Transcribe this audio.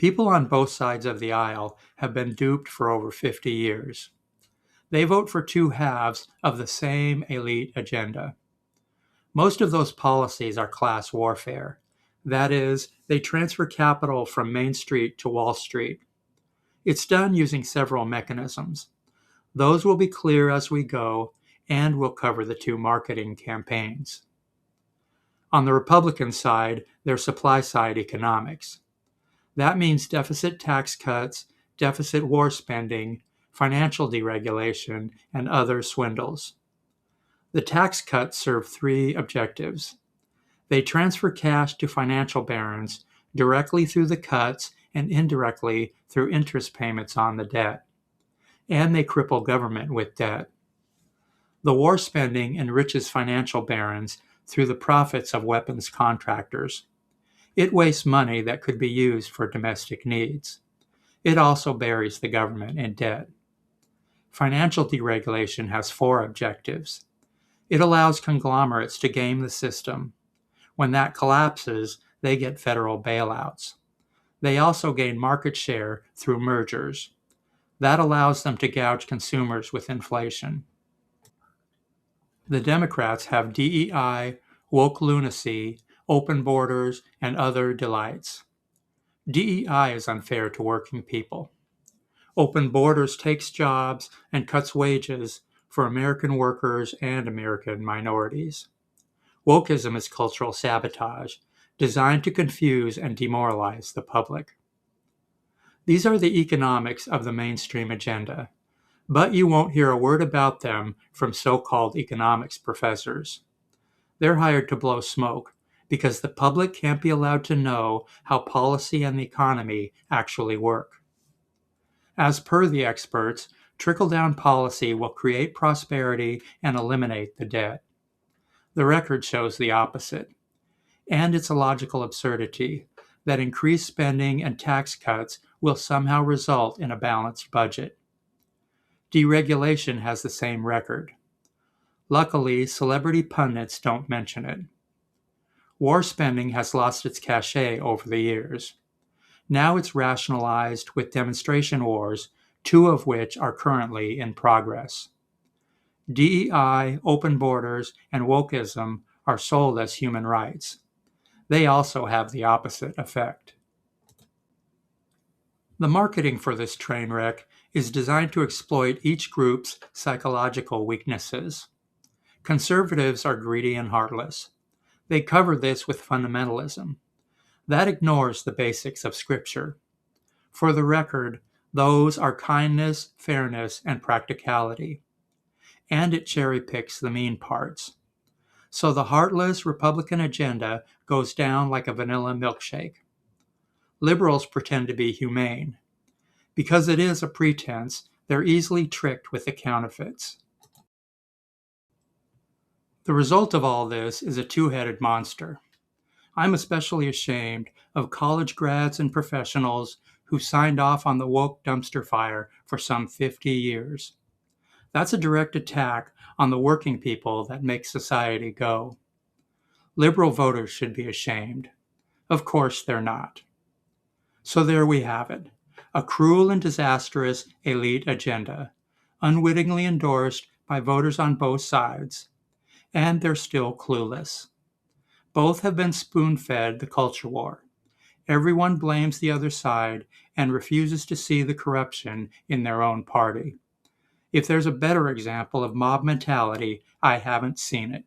People on both sides of the aisle have been duped for over 50 years. They vote for two halves of the same elite agenda. Most of those policies are class warfare. That is, they transfer capital from Main Street to Wall Street. It's done using several mechanisms. Those will be clear as we go, and we'll cover the two marketing campaigns. On the Republican side, there's supply-side economics. That means deficit tax cuts, deficit war spending, financial deregulation, and other swindles. The tax cuts serve three objectives. They transfer cash to financial barons directly through the cuts and indirectly through interest payments on the debt. And they cripple government with debt. The war spending enriches financial barons through the profits of weapons contractors. It wastes money that could be used for domestic needs. It also buries the government in debt. Financial deregulation has four objectives. It allows conglomerates to game the system. When that collapses, they get federal bailouts. They also gain market share through mergers. That allows them to gouge consumers with inflation. The Democrats have DEI, woke lunacy, open borders, and other delights. DEI is unfair to working people. Open borders takes jobs and cuts wages for American workers and American minorities. Wokeism is cultural sabotage, designed to confuse and demoralize the public. These are the economics of the mainstream agenda, but you won't hear a word about them from so-called economics professors. They're hired to blow smoke because the public can't be allowed to know how policy and the economy actually work. As per the experts, trickle-down policy will create prosperity and eliminate the debt. The record shows the opposite. And it's a logical absurdity that increased spending and tax cuts will somehow result in a balanced budget. Deregulation has the same record. Luckily, celebrity pundits don't mention it. War spending has lost its cachet over the years. Now it's rationalized with demonstration wars, two of which are currently in progress. DEI, open borders, and wokeism are sold as human rights. They also have the opposite effect. The marketing for this train wreck is designed to exploit each group's psychological weaknesses. Conservatives are greedy and heartless. They cover this with fundamentalism. That ignores the basics of Scripture. For the record, those are kindness, fairness, and practicality. And it cherry-picks the mean parts. So the heartless Republican agenda goes down like a vanilla milkshake. Liberals pretend to be humane. Because it is a pretense, they're easily tricked with the counterfeits. The result of all this is a two-headed monster. I'm especially ashamed of college grads and professionals who signed off on the woke dumpster fire for some 50 years. That's a direct attack on the working people that make society go. Liberal voters should be ashamed. Of course they're not. So there we have it, a cruel and disastrous elite agenda, unwittingly endorsed by voters on both sides. And they're still clueless. Both have been spoon-fed the culture war. Everyone blames the other side and refuses to see the corruption in their own party. If there's a better example of mob mentality, I haven't seen it.